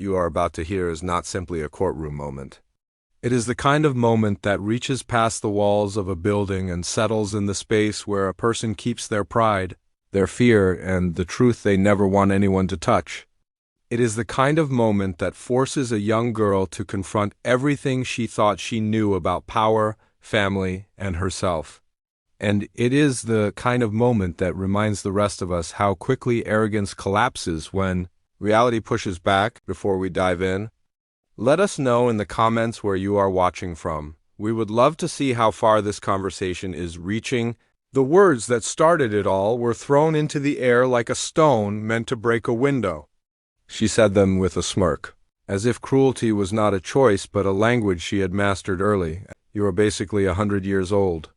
You are about to hear is not simply a courtroom moment. It is the kind of moment that reaches past the walls of a building and settles in the space where a person keeps their pride, their fear, and the truth they never want anyone to touch. It is the kind of moment that forces a young girl to confront everything she thought she knew about power, family, and herself. And it is the kind of moment that reminds the rest of us how quickly arrogance collapses when reality pushes back. Before we dive in, let us know in the comments where you are watching from. We would love to see how far this conversation is reaching. The words that started it all were thrown into the air like a stone meant to break a window. She said them with a smirk, as if cruelty was not a choice but a language she had mastered early. You are basically 100 years old.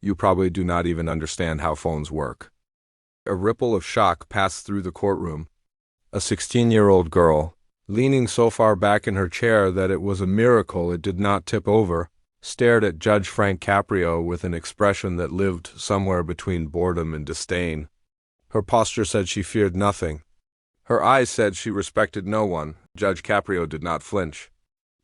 You probably do not even understand how phones work. A ripple of shock passed through the courtroom. A 16-year-old girl, leaning so far back in her chair that it was a miracle it did not tip over, stared at Judge Frank Caprio with an expression that lived somewhere between boredom and disdain. Her posture said she feared nothing. Her eyes said she respected no one. Judge Caprio did not flinch.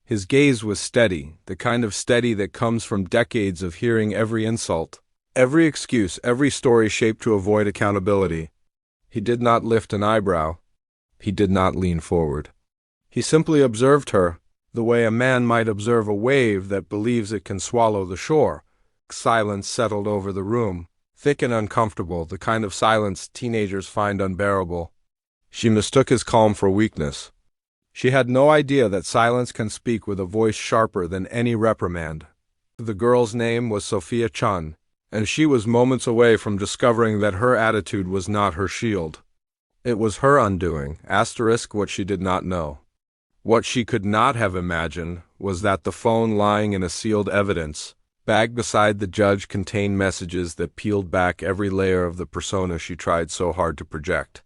His gaze was steady, the kind of steady that comes from decades of hearing every insult, every excuse, every story shaped to avoid accountability. He did not lift an eyebrow. He did not lean forward. He simply observed her, the way a man might observe a wave that believes it can swallow the shore. Silence settled over the room, thick and uncomfortable, the kind of silence teenagers find unbearable. She mistook his calm for weakness. She had no idea that silence can speak with a voice sharper than any reprimand. The girl's name was Sophia Chun, and she was moments away from discovering that her attitude was not her shield. It was her undoing, what she did not know. What she could not have imagined was that the phone lying in a sealed evidence bag beside the judge contained messages that peeled back every layer of the persona she tried so hard to project.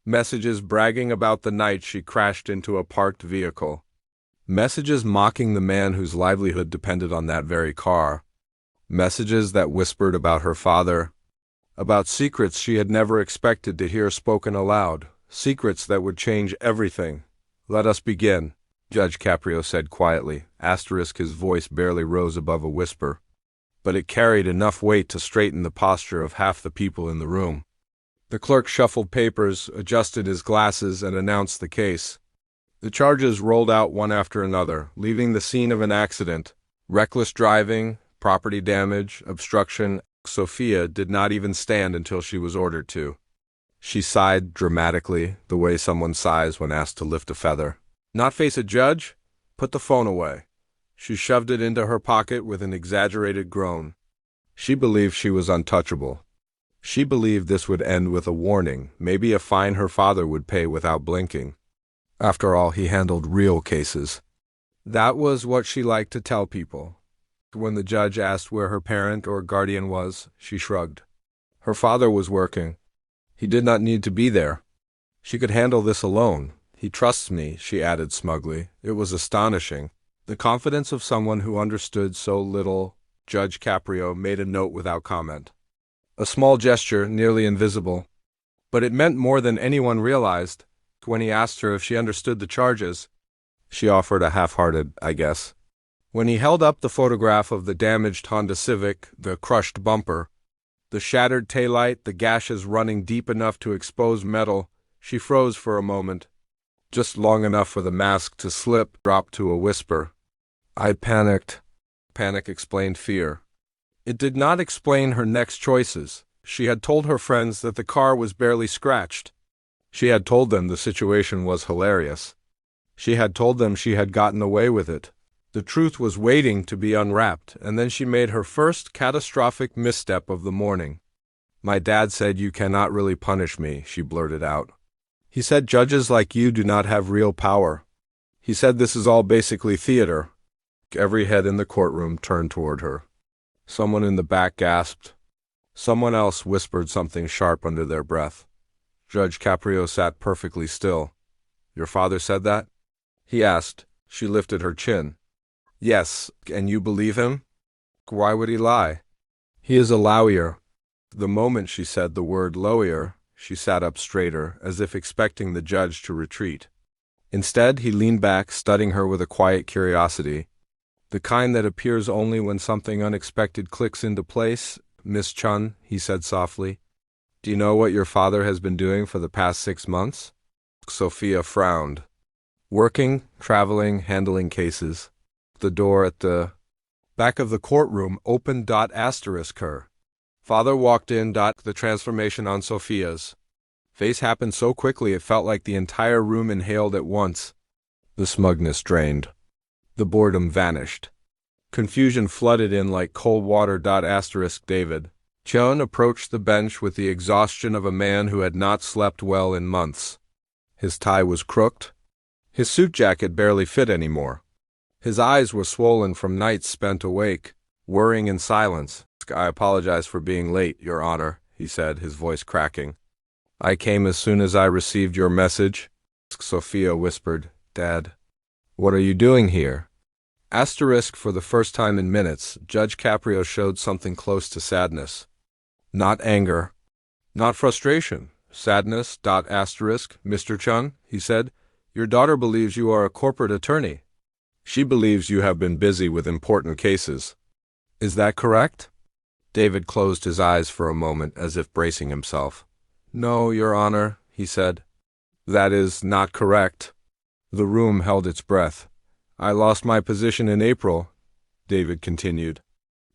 Messages bragging about the night she crashed into a parked vehicle. Messages mocking the man whose livelihood depended on that very car. Messages that whispered about her father, about secrets she had never expected to hear spoken aloud, secrets that would change everything. Let us begin, Judge Caprio said quietly, his voice barely rose above a whisper, but it carried enough weight to straighten the posture of half the people in the room. The clerk shuffled papers, adjusted his glasses, and announced the case. The charges rolled out one after another, leaving the scene of an accident. Reckless driving, property damage, obstruction. Sophia did not even stand until she was ordered to. She sighed dramatically, the way someone sighs when asked to lift a feather. Not face a judge? Put the phone away. She shoved it into her pocket with an exaggerated groan. She believed she was untouchable. She believed this would end with a warning, maybe a fine her father would pay without blinking. After all, he handled real cases. That was what she liked to tell people. When the judge asked where her parent or guardian was, she shrugged. Her father was working. He did not need to be there. She could handle this alone. He trusts me, she added smugly. It was astonishing. The confidence of someone who understood so little. Judge Caprio made a note without comment. A small gesture, nearly invisible. But it meant more than anyone realized. When he asked her if she understood the charges, she offered a half-hearted, I guess. When he held up the photograph of the damaged Honda Civic, the crushed bumper, the shattered taillight, the gashes running deep enough to expose metal, she froze for a moment, just long enough for the mask to slip, drop to a whisper. I panicked. Panic explained fear. It did not explain her next choices. She had told her friends that the car was barely scratched. She had told them the situation was hilarious. She had told them she had gotten away with it. The truth was waiting to be unwrapped, and then she made her first catastrophic misstep of the morning. My dad said you cannot really punish me, she blurted out. He said judges like you do not have real power. He said this is all basically theater. Every head in the courtroom turned toward her. Someone in the back gasped. Someone else whispered something sharp under their breath. Judge Caprio sat perfectly still. Your father said that? He asked. She lifted her chin. Yes, and you believe him? Why would he lie? He is a lawyer. The moment she said the word lawyer, she sat up straighter, as if expecting the judge to retreat. Instead, he leaned back, studying her with a quiet curiosity. The kind that appears only when something unexpected clicks into place. Miss Chun, he said softly, do you know what your father has been doing for the past 6 months? Sophia frowned. Working, traveling, handling cases. The door at the back of the courtroom opened. Asterisk her. Father walked in. The transformation on Sophia's face happened so quickly it felt like the entire room inhaled at once. The smugness drained. The boredom vanished. Confusion flooded in like cold water. Asterisk David Chun approached the bench with the exhaustion of a man who had not slept well in months. His tie was crooked. His suit jacket barely fit anymore. His eyes were swollen from nights spent awake, worrying in silence. I apologize for being late, Your Honor, he said, his voice cracking. I came as soon as I received your message. Sophia whispered, Dad, what are you doing here? Asterisk for the first time in minutes, Judge Caprio showed something close to sadness. Not anger. Not frustration. Sadness. Asterisk, Mr. Chun, he said, your daughter believes you are a corporate attorney. She believes you have been busy with important cases. Is that correct? David closed his eyes for a moment as if bracing himself. No, Your Honor, he said. That is not correct. The room held its breath. I lost my position in April, David continued.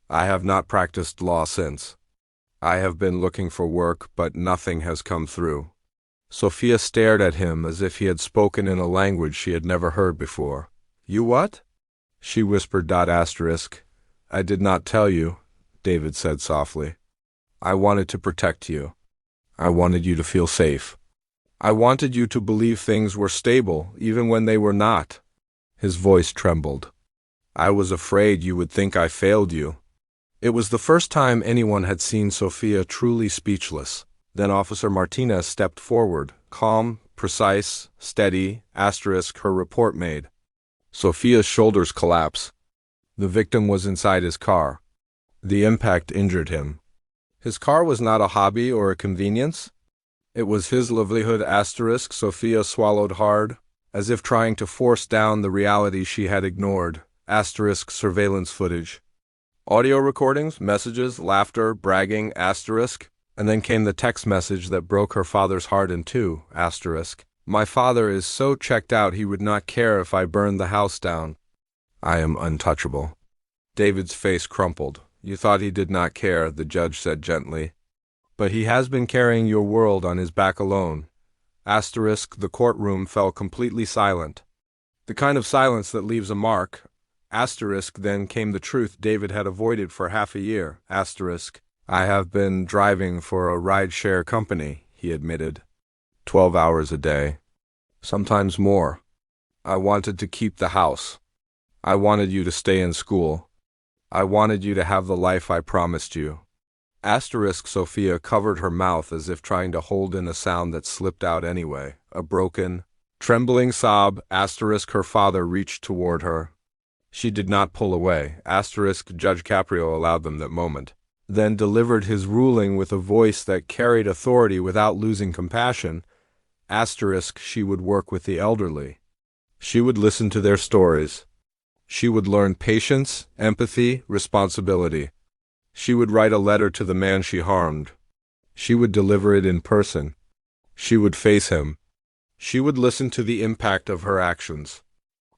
I have not practiced law since. I have been looking for work, but nothing has come through. Sophia stared at him as if he had spoken in a language she had never heard before. You what? She whispered. Asterisk. I did not tell you, David said softly. I wanted to protect you. I wanted you to feel safe. I wanted you to believe things were stable, even when they were not. His voice trembled. I was afraid you would think I failed you. It was the first time anyone had seen Sophia truly speechless. Then Officer Martinez stepped forward, calm, precise, steady, asterisk her report made. Sophia's shoulders collapsed. The victim was inside his car. The impact injured him. His car was not a hobby or a convenience. It was his livelihood. Asterisk Sophia swallowed hard, as if trying to force down the reality she had ignored. Asterisk surveillance footage. Audio recordings, messages, laughter, bragging, asterisk. And then came the text message that broke her father's heart in two, asterisk. My father is so checked out he would not care if I burned the house down. I am untouchable. David's face crumpled. You thought he did not care, the judge said gently. But he has been carrying your world on his back alone. Asterisk, the courtroom fell completely silent. The kind of silence that leaves a mark. Asterisk, then came the truth David had avoided for half a year. Asterisk. I have been driving for a ride-share company, he admitted. 12 hours a day. Sometimes more. I wanted to keep the house. I wanted you to stay in school. I wanted you to have the life I promised you. Asterisk Sophia covered her mouth as if trying to hold in a sound that slipped out anyway. A broken, trembling sob. Asterisk her father reached toward her. She did not pull away. Asterisk Judge Caprio allowed them that moment. Then delivered his ruling with a voice that carried authority without losing compassion. Asterisk she would work with the elderly. She would listen to their stories. She would learn patience, empathy, responsibility. She would write a letter to the man she harmed. She would deliver it in person. She would face him. She would listen to the impact of her actions.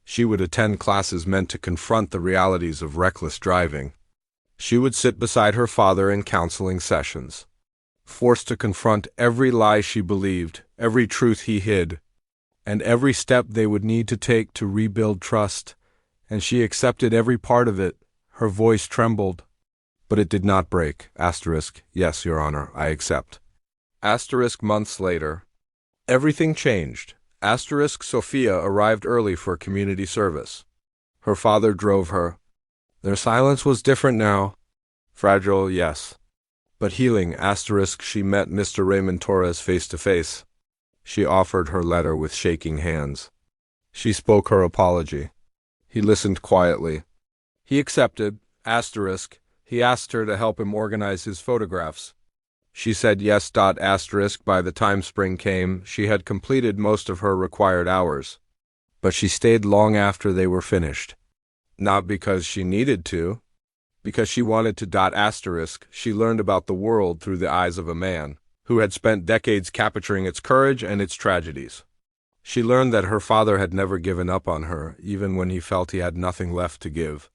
She would attend classes meant to confront the realities of reckless driving. She would sit beside her father in counseling sessions, forced to confront every lie she believed, every truth he hid, and every step they would need to take to rebuild trust, and she accepted every part of it. Her voice trembled, but it did not break. Asterisk, yes, Your Honor, I accept. Asterisk months later. Everything changed. Asterisk Sophia arrived early for community service. Her father drove her. Their silence was different now. Fragile, yes. But healing. Asterisk she met Mr. Raymond Torres face to face. She offered her letter with shaking hands. She spoke her apology. He listened quietly. He accepted. Asterisk. He asked her to help him organize his photographs. She said yes. Asterisk by the time spring came, she had completed most of her required hours. but she stayed long after they were finished. Not because she needed to, because she wanted to. Asterisk, she learned about the world through the eyes of a man who had spent decades capturing its courage and its tragedies. She learned that her father had never given up on her, even when he felt he had nothing left to give.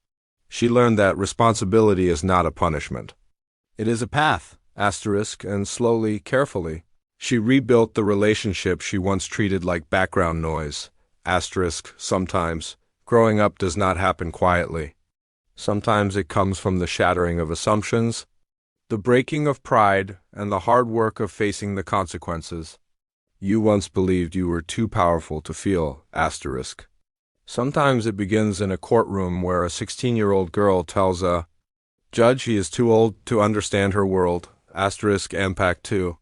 She learned that responsibility is not a punishment. It is a path, asterisk, and slowly, carefully, she rebuilt the relationship she once treated like background noise. Asterisk, sometimes, growing up does not happen quietly. Sometimes it comes from the shattering of assumptions, the breaking of pride, and the hard work of facing the consequences. You once believed you were too powerful to feel, asterisk. Sometimes it begins in a courtroom where a 16-year-old girl tells a judge he is too old to understand her world, asterisk Ampac 2.